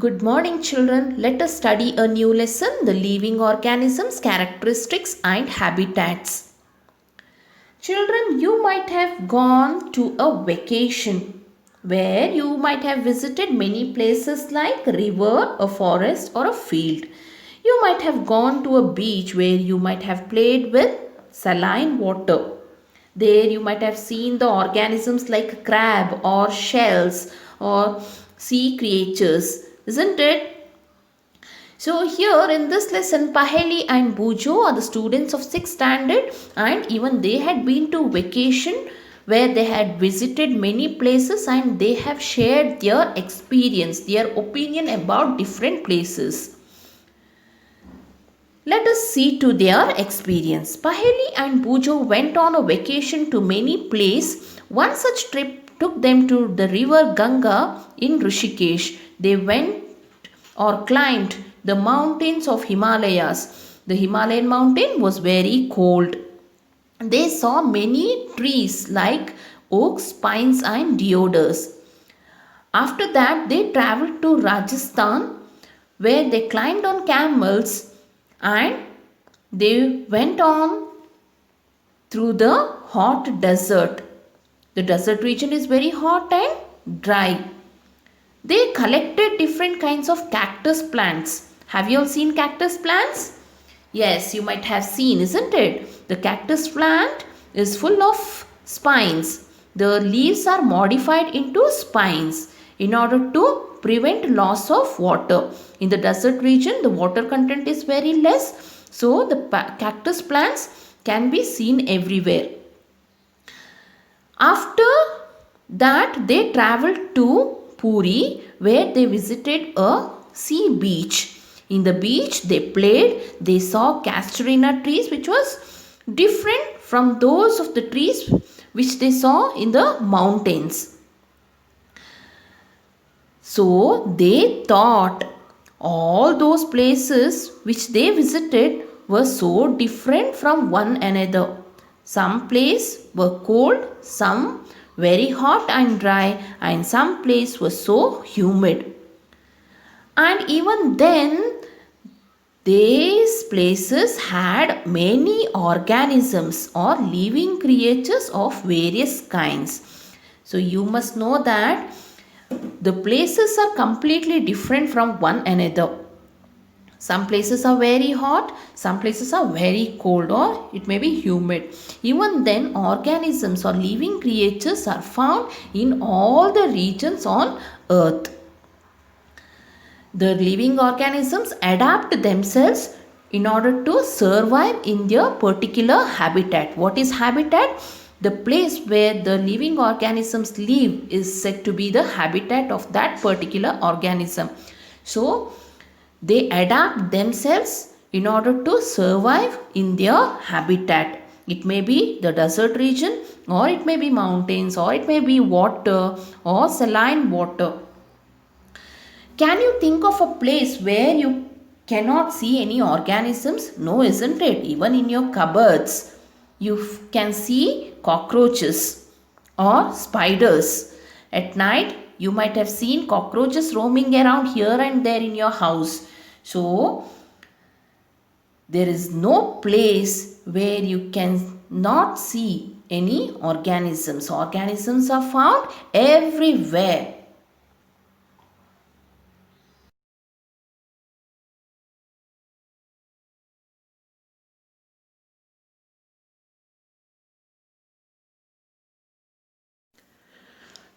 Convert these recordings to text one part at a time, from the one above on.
Good morning, children. Let us study a new lesson, the living organisms, characteristics and habitats. Children, you might have gone to a vacation where you might have visited many places like a river, a forest or a field. You might have gone to a beach where you might have played with saline water. There you might have seen the organisms like crab or shells or sea creatures, isn't it? So here in this lesson, Paheli and Bujo are the students of 6th standard, and even they had been to vacation where they had visited many places and they have shared their experience, their opinion about different places. Let us see to their experience. Paheli and Bujo went on a vacation to many places. One such trip took them to the river Ganga in Rishikesh. They went or climbed the mountains of Himalayas. The Himalayan mountain was very cold. They saw many trees like oaks, pines and deodars. After that, they traveled to Rajasthan where they climbed on camels and they went on through the hot desert. The desert region is very hot and dry. They collected different kinds of cactus plants. Have you all seen cactus plants? Yes, you might have seen, isn't it? The cactus plant is full of spines. The leaves are modified into spines in order to prevent loss of water. In the desert region, the water content is very less, so the cactus plants can be seen everywhere. After that, they traveled to Puri where they visited a sea beach. In the beach, they played, they saw casuarina trees which was different from those of the trees which they saw in the mountains. So they thought all those places which they visited were so different from one another. Some places were cold, some very hot and dry, and some places were so humid. And even then, these places had many organisms or living creatures of various kinds. So you must know that the places are completely different from one another. Some places are very hot, some places are very cold, or it may be humid. Even then, organisms or living creatures are found in all the regions on earth. The living organisms adapt themselves in order to survive in their particular habitat. What is habitat? The place where the living organisms live is said to be the habitat of that particular organism. So, they adapt themselves in order to survive in their habitat. It may be the desert region, or it may be mountains, or it may be water or saline water. Can you think of a place where you cannot see any organisms? No, isn't it? Even in your cupboards, you can see cockroaches or spiders. At night, you might have seen cockroaches roaming around here and there in your house. So, there is no place where you can not see any organisms. Organisms are found everywhere.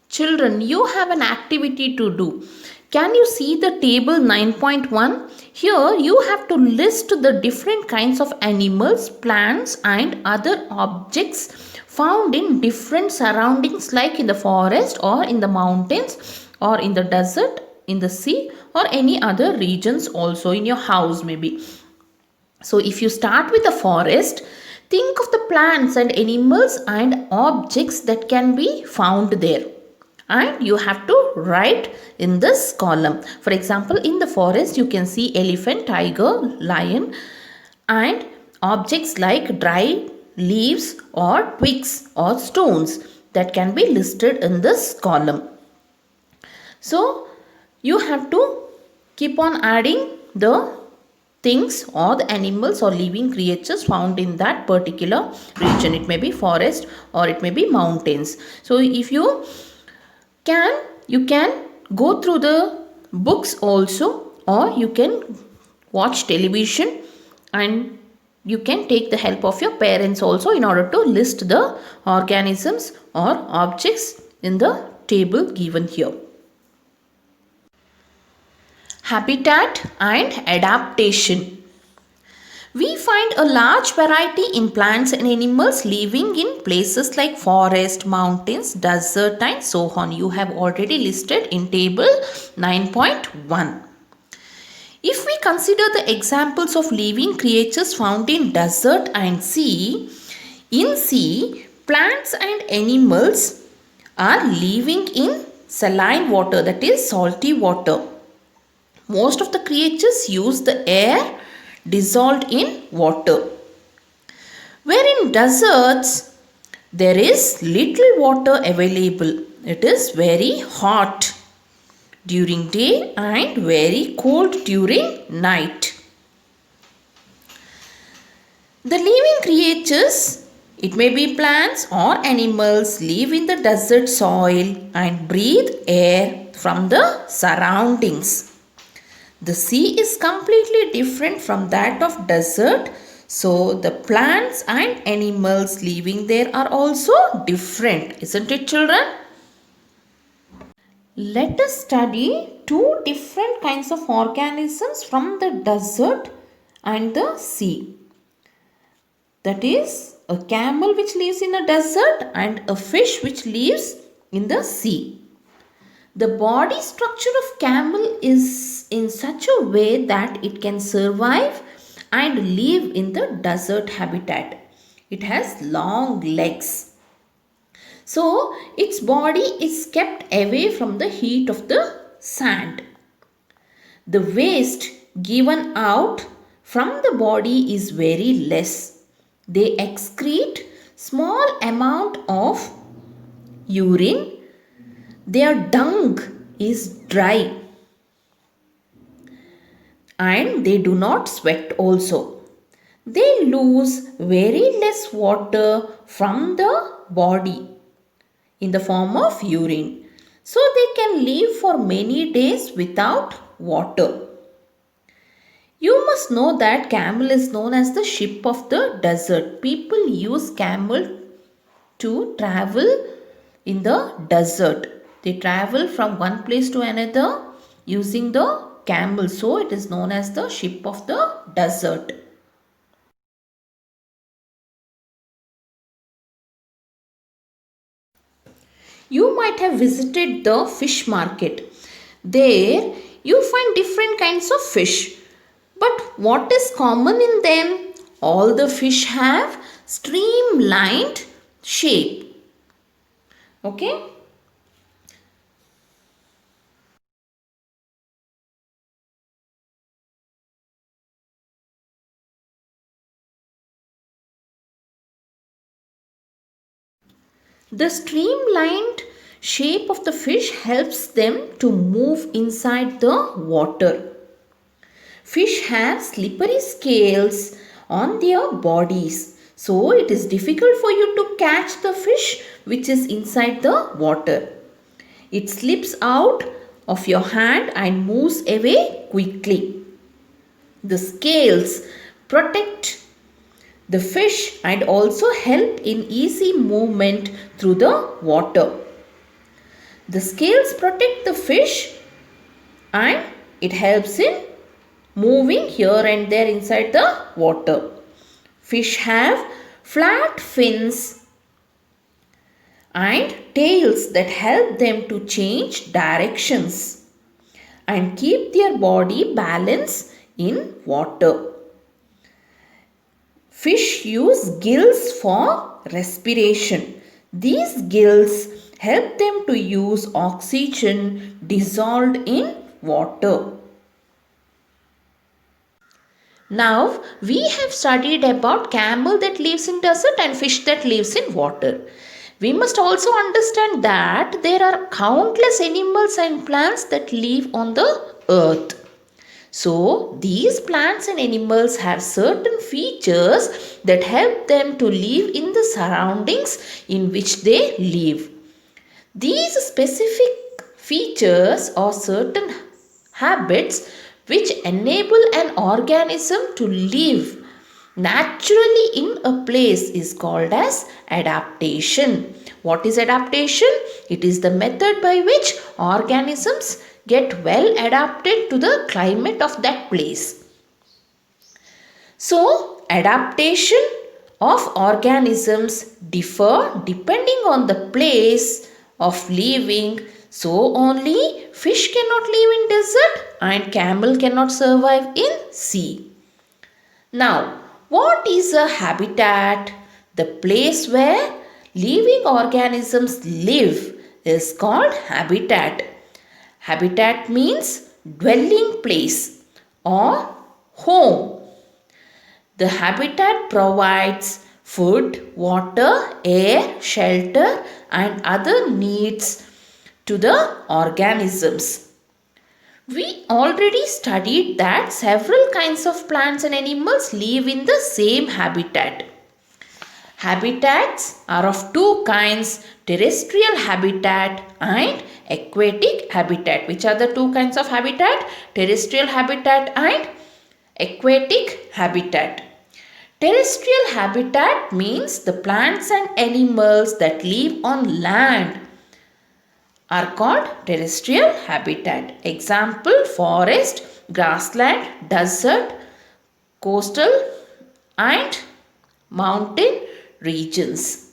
Children, you have an activity to do. Can you see the table 9.1? Here you have to list the different kinds of animals, plants and other objects found in different surroundings like in the forest or in the mountains or in the desert, in the sea or any other regions also in your house maybe. So if you start with the forest, think of the plants and animals and objects that can be found there. And you have to write in this column. For example, in the forest you can see elephant, tiger, lion and objects like dry leaves or twigs or stones that can be listed in this column. So you have to Keep on adding the things or the animals or living creatures found in that particular region. It may be forest or it may be mountains. So if you can go through the books also, or you can watch television, and you can take the help of your parents also in order to list the organisms or objects in the table given here. Habitat and adaptation. We find a large variety in plants and animals living in places like forest, mountains, desert and so on. You have already listed in table 9.1. If we consider the examples of living creatures found in desert and sea, in sea, plants and animals are living in saline water, that is salty water. Most of the creatures use the air dissolved in water. Where in deserts, there is little water available. It is very hot during day and very cold during night. The living creatures, it may be plants or animals, live in the desert soil and breathe air from the surroundings. The sea is completely different from that of desert, so the plants and animals living there are also different, isn't it, children? Let us study two different kinds of organisms from the desert and the sea. That is a camel which lives in a desert and a fish which lives in the sea. The body structure of camel is in such a way that it can survive and live in the desert habitat. It has long legs. So its body is kept away from the heat of the sand. The waste given out from the body is very less. They excrete small amount of urine. Their dung is dry and they do not sweat also. They lose very less water from the body in the form of urine. So they can live for many days without water. You must know that camel is known as the ship of the desert. People use camel to travel in the desert. They travel from one place to another using the camel. So it is known as the ship of the desert. You might have visited the fish market. There you find different kinds of fish. But what is common in them? All the fish have streamlined shape. Okay? The streamlined shape of the fish helps them to move inside the water. Fish have slippery scales on their bodies, so it is difficult for you to catch the fish which is inside the water. It slips out of your hand and moves away quickly. The scales protect the fish and also help in easy movement through the water. The scales protect the fish and it helps in moving here and there inside the water. Fish have flat fins and tails that help them to change directions and keep their body balanced in water. Fish use gills for respiration. These gills help them to use oxygen dissolved in water. Now we have studied about camel that lives in desert and fish that lives in water. We must also understand that there are countless animals and plants that live on the earth. So, these plants and animals have certain features that help them to live in the surroundings in which they live. These specific features or certain habits which enable an organism to live naturally in a place is called as adaptation. What is adaptation? It is the method by which organisms get well adapted to the climate of that place. So, adaptation of organisms differ depending on the place of living. So, only fish cannot live in desert and camel cannot survive in sea. Now, what is a habitat? The place where living organisms live is called habitat. Habitat means dwelling place or home. The habitat provides food, water, air, shelter, and other needs to the organisms. We already studied that several kinds of plants and animals live in the same habitat. Habitats are of two kinds, terrestrial habitat and aquatic habitat. Which are the two kinds of habitat? Terrestrial habitat and aquatic habitat. Terrestrial habitat means the plants and animals that live on land are called terrestrial habitat. Example, forest, grassland, desert, coastal and mountain regions.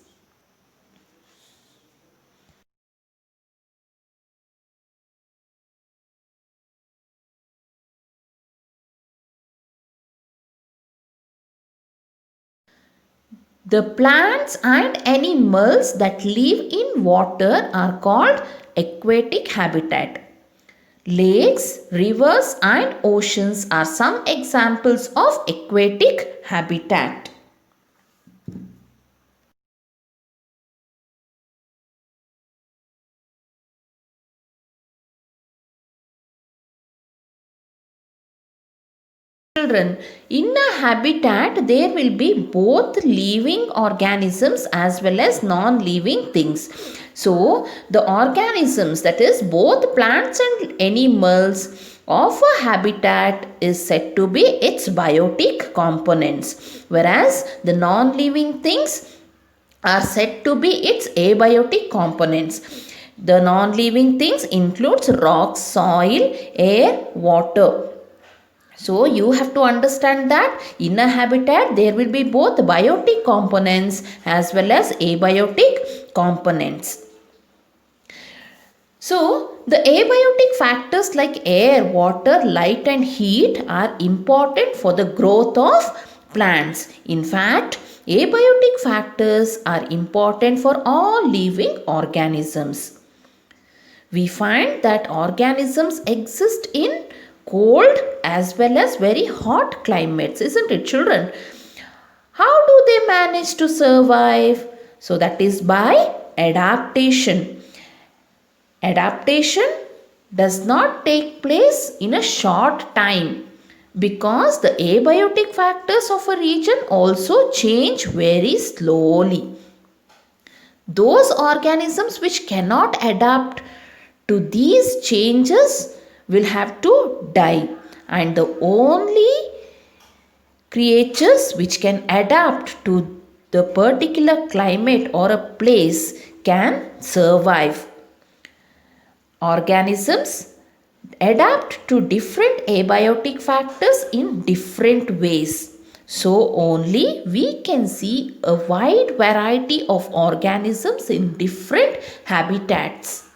The plants and animals that live in water are called aquatic habitat. Lakes, rivers and oceans are some examples of aquatic habitat. Children, in a habitat there will be both living organisms as well as non-living things. So, the organisms, that is both plants and animals of a habitat, is said to be its biotic components, whereas the non-living things are said to be its abiotic components. The non-living things includes rocks, soil, air, water. So you have to understand that in a habitat there will be both biotic components as well as abiotic components. So the abiotic factors like air, water, light and heat are important for the growth of plants. In fact, abiotic factors are important for all living organisms. We find that organisms exist in cold as well as very hot climates, isn't it, children? How do they manage to survive? So that is by adaptation. Adaptation does not take place in a short time because the abiotic factors of a region also change very slowly. Those organisms which cannot adapt to these changes will have to die, and the only creatures which can adapt to the particular climate or a place can survive. Organisms adapt to different abiotic factors in different ways. So only we can see a wide variety of organisms in different habitats.